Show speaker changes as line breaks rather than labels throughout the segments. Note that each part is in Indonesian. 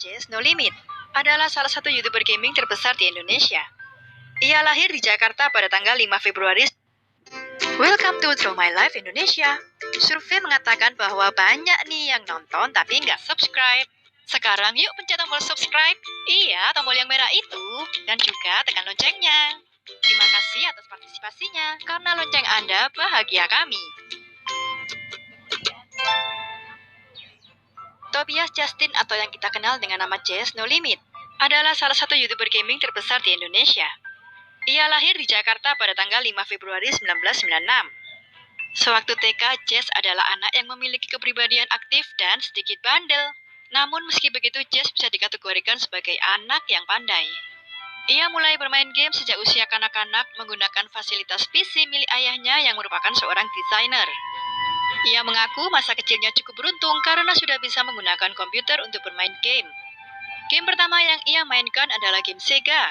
Jess No Limit adalah salah satu YouTuber gaming terbesar di Indonesia. Ia lahir di Jakarta pada tanggal 5 Februari. Welcome to Through My Life Indonesia. Survei mengatakan bahwa banyak nih yang nonton tapi nggak subscribe. Sekarang yuk pencet tombol subscribe. Iya, tombol yang merah itu. Dan juga tekan loncengnya. Terima kasih atas partisipasinya. Karena lonceng Anda bahagia kami. Tobias Justin atau yang kita kenal dengan nama Jess No Limit adalah salah satu YouTuber gaming terbesar di Indonesia. Ia lahir di Jakarta pada tanggal 5 Februari 1996. Sewaktu TK, Jess adalah anak yang memiliki kepribadian aktif dan sedikit bandel. Namun meski begitu, Jess bisa dikategorikan sebagai anak yang pandai. Ia mulai bermain game sejak usia kanak-kanak menggunakan fasilitas PC milik ayahnya yang merupakan seorang desainer. Ia mengaku masa kecilnya cukup beruntung karena sudah bisa menggunakan komputer untuk bermain game. Game pertama yang ia mainkan adalah game Sega.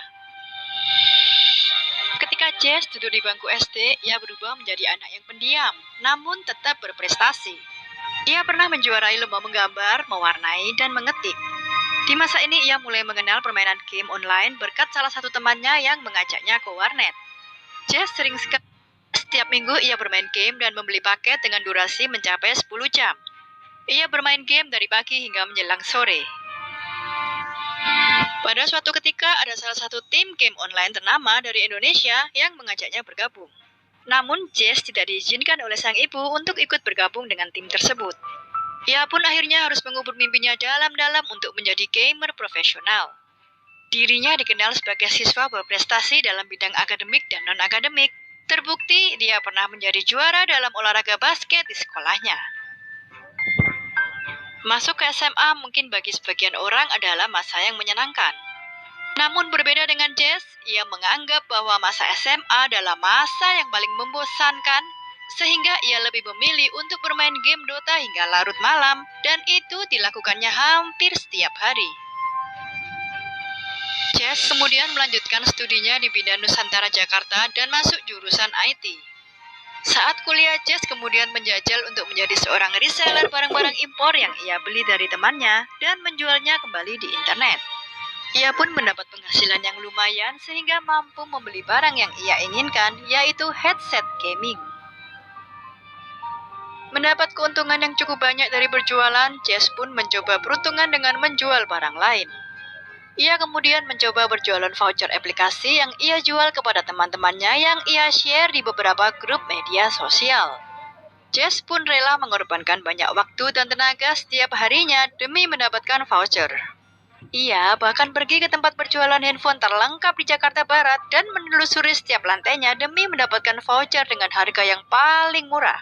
Ketika Jess duduk di bangku SD, ia berubah menjadi anak yang pendiam, namun tetap berprestasi. Ia pernah menjuarai lomba menggambar, mewarnai, dan mengetik. Di masa ini ia mulai mengenal permainan game online berkat salah satu temannya yang mengajaknya ke warnet. Jess sering sekali setiap minggu ia bermain game dan membeli paket dengan durasi mencapai 10 jam. Ia bermain game dari pagi hingga menjelang sore. Pada suatu ketika ada salah satu tim game online ternama dari Indonesia yang mengajaknya bergabung. Namun Jess tidak diizinkan oleh sang ibu untuk ikut bergabung dengan tim tersebut. Ia pun akhirnya harus mengubur mimpinya dalam-dalam untuk menjadi gamer profesional. Dirinya dikenal sebagai siswa berprestasi dalam bidang akademik dan non-akademik. Terbukti dia pernah menjadi juara dalam olahraga basket di sekolahnya. Masuk ke SMA mungkin bagi sebagian orang adalah masa yang menyenangkan. Namun berbeda dengan Jess, ia menganggap bahwa masa SMA adalah masa yang paling membosankan, sehingga ia lebih memilih untuk bermain game Dota hingga larut malam, dan itu dilakukannya hampir setiap hari. Jess kemudian melanjutkan studinya di Bina Nusantara Jakarta dan masuk jurusan IT. Saat kuliah, Jess kemudian menjajal untuk menjadi seorang reseller barang-barang impor yang ia beli dari temannya dan menjualnya kembali di internet. Ia pun mendapat penghasilan yang lumayan sehingga mampu membeli barang yang ia inginkan, yaitu headset gaming. Mendapat keuntungan yang cukup banyak dari berjualan, Jess pun mencoba peruntungan dengan menjual barang lain. Ia kemudian mencoba berjualan voucher aplikasi yang ia jual kepada teman-temannya yang ia share di beberapa grup media sosial. Jess pun rela mengorbankan banyak waktu dan tenaga setiap harinya demi mendapatkan voucher. Ia bahkan pergi ke tempat berjualan handphone terlengkap di Jakarta Barat dan menelusuri setiap lantainya demi mendapatkan voucher dengan harga yang paling murah.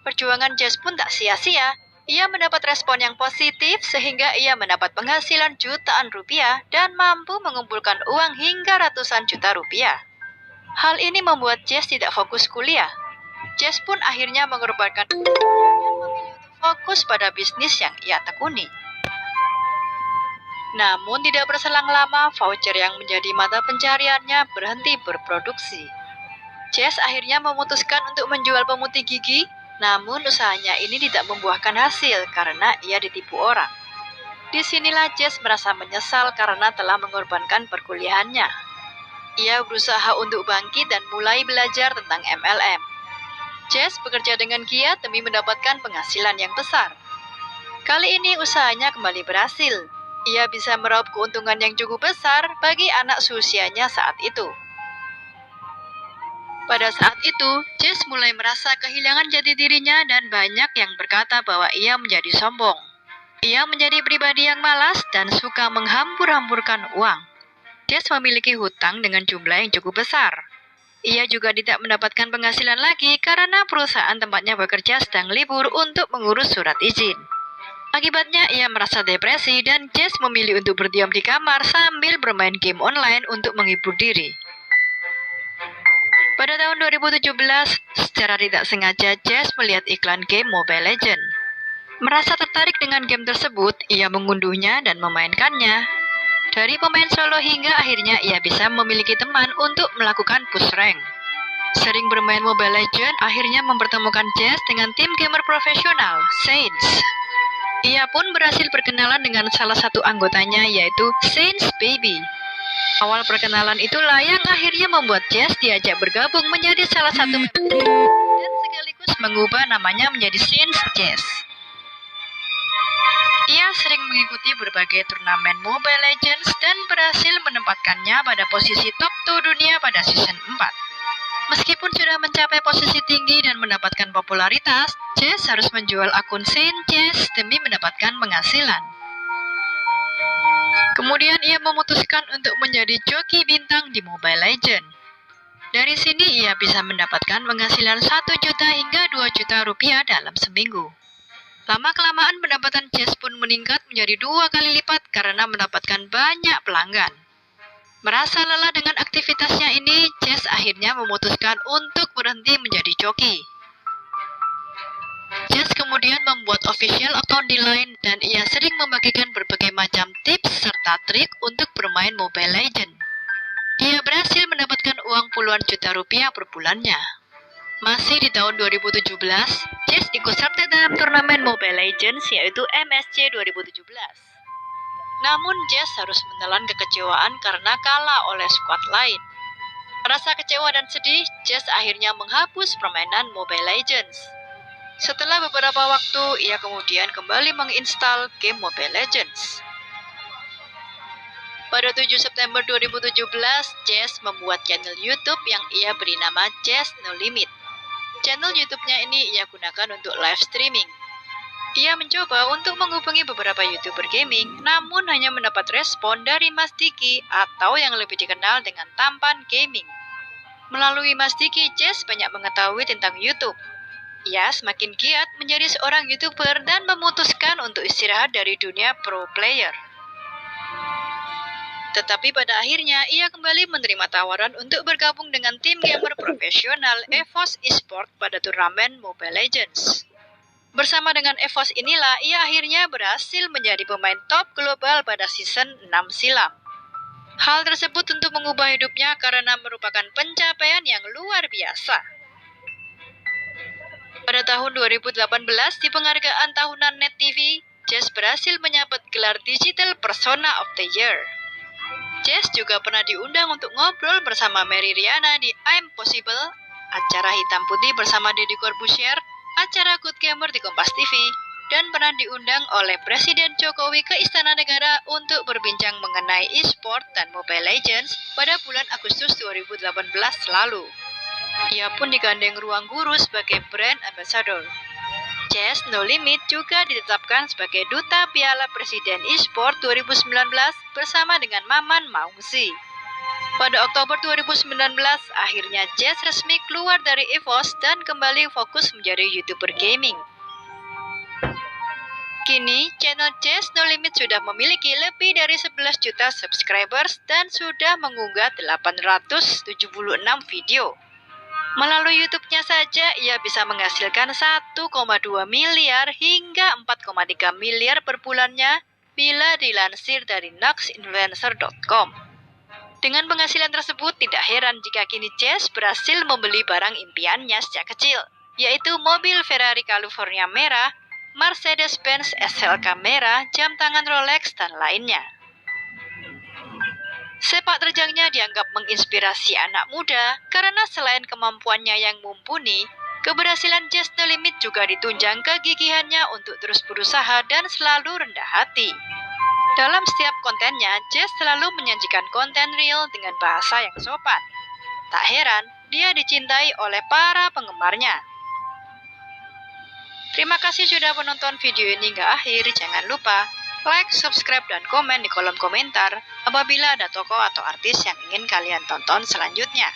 Perjuangan Jess pun tak sia-sia. Ia mendapat respon yang positif sehingga ia mendapat penghasilan jutaan rupiah dan mampu mengumpulkan uang hingga ratusan juta rupiah. Hal ini membuat Jess tidak fokus kuliah. Jess pun akhirnya mengorbankan dan memilih untuk fokus pada bisnis yang ia tekuni. Namun tidak berselang lama, voucher yang menjadi mata pencariannya berhenti berproduksi. Jess akhirnya memutuskan untuk menjual pemutih gigi. Namun usahanya ini tidak membuahkan hasil karena ia ditipu orang. Disinilah Jess merasa menyesal karena telah mengorbankan perkuliahannya. Ia berusaha untuk bangkit dan mulai belajar tentang MLM. Jess bekerja dengan giat demi mendapatkan penghasilan yang besar. Kali ini usahanya kembali berhasil. Ia bisa meraup keuntungan yang cukup besar bagi anak seusianya saat itu. Pada saat itu, Jess mulai merasa kehilangan jati dirinya dan banyak yang berkata bahwa ia menjadi sombong. Ia menjadi pribadi yang malas dan suka menghambur-hamburkan uang. Jess memiliki hutang dengan jumlah yang cukup besar. Ia juga tidak mendapatkan penghasilan lagi karena perusahaan tempatnya bekerja sedang libur untuk mengurus surat izin. Akibatnya ia merasa depresi dan Jess memilih untuk berdiam di kamar sambil bermain game online untuk menghibur diri. Pada tahun 2017, secara tidak sengaja Jess melihat iklan game Mobile Legends. Merasa tertarik dengan game tersebut, ia mengunduhnya dan memainkannya. Dari pemain solo hingga akhirnya ia bisa memiliki teman untuk melakukan push rank. Sering bermain Mobile Legends akhirnya mempertemukan Jess dengan tim gamer profesional, Saints. Ia pun berhasil berkenalan dengan salah satu anggotanya, yaitu Saints Baby. Awal perkenalan itulah yang akhirnya membuat Jess diajak bergabung menjadi salah satu member dan sekaligus mengubah namanya menjadi Saints Jess. Ia sering mengikuti berbagai turnamen Mobile Legends dan berhasil menempatkannya pada posisi top 2 dunia pada season 4. Meskipun sudah mencapai posisi tinggi dan mendapatkan popularitas, Jess harus menjual akun Saint Jess demi mendapatkan penghasilan. Kemudian ia memutuskan untuk menjadi joki bintang di Mobile Legends. Dari sini ia bisa mendapatkan penghasilan 1 juta hingga 2 juta rupiah dalam seminggu. Lama-kelamaan pendapatan Jess pun meningkat menjadi 2 kali lipat karena mendapatkan banyak pelanggan. Merasa lelah dengan aktivitasnya ini, Jess akhirnya memutuskan untuk berhenti menjadi joki. Jess kemudian membuat official account di Line dan ia sering membagikan berbagai macam tips serta trik untuk bermain Mobile Legends. Dia berhasil mendapatkan uang puluhan juta rupiah per bulannya. Masih di tahun 2017, Jess ikut serta dalam turnamen Mobile Legends yaitu MSC 2017. Namun Jess harus menelan kekecewaan karena kalah oleh skuad lain. Rasa kecewa dan sedih, Jess akhirnya menghapus permainan Mobile Legends. Setelah beberapa waktu, ia kemudian kembali menginstal game Mobile Legends. Pada 7 September 2017, Jess membuat channel YouTube yang ia beri nama Jess No Limit. Channel YouTube-nya ini ia gunakan untuk live streaming. Ia mencoba untuk menghubungi beberapa YouTuber gaming, namun hanya mendapat respon dari Mas Diki atau yang lebih dikenal dengan Tampan Gaming. Melalui Mas Diki, Jess banyak mengetahui tentang YouTube. Ia semakin giat menjadi seorang YouTuber dan memutuskan untuk istirahat dari dunia pro player. Tetapi pada akhirnya, ia kembali menerima tawaran untuk bergabung dengan tim gamer profesional EVOS Esports pada turnamen Mobile Legends. Bersama dengan EVOS inilah, ia akhirnya berhasil menjadi pemain top global pada season 6 silam. Hal tersebut tentu mengubah hidupnya karena merupakan pencapaian yang luar biasa. Pada tahun 2018, di penghargaan tahunan Net TV, Jess berhasil menyabet gelar Digital Persona of the Year. Jess juga pernah diundang untuk ngobrol bersama Mary Riana di I'm Possible, acara hitam putih bersama Deddy Corbuzier, acara Good Gamer di Kompas TV, dan pernah diundang oleh Presiden Jokowi ke Istana Negara untuk berbincang mengenai e-sport dan Mobile Legends pada bulan Agustus 2018 lalu. Ia pun digandeng Ruang Guru sebagai brand ambassador. Jess No Limit juga ditetapkan sebagai Duta Piala Presiden e-sport 2019 bersama dengan Maman Maungsi. Pada Oktober 2019, akhirnya Jess resmi keluar dari EVOS dan kembali fokus menjadi YouTuber gaming. Kini, channel Jess No Limit sudah memiliki lebih dari 11 juta subscribers dan sudah mengunggah 876 video. Melalui YouTube-nya saja, ia bisa menghasilkan 1,2 miliar hingga 4,3 miliar per bulannya bila dilansir dari nuxinfluencer.com. Dengan penghasilan tersebut, tidak heran jika kini Jess berhasil membeli barang impiannya sejak kecil, yaitu mobil Ferrari California merah, Mercedes-Benz SLK merah, jam tangan Rolex, dan lainnya. Sepak terjangnya dianggap menginspirasi anak muda karena selain kemampuannya yang mumpuni, keberhasilan Jess No Limit juga ditunjang kegigihannya untuk terus berusaha dan selalu rendah hati. Dalam setiap kontennya, Jess selalu menyajikan konten real dengan bahasa yang sopan. Tak heran, dia dicintai oleh para penggemarnya. Terima kasih sudah menonton video ini hingga akhir. Jangan lupa like, subscribe, dan komen di kolom komentar apabila ada tokoh atau artis yang ingin kalian tonton selanjutnya.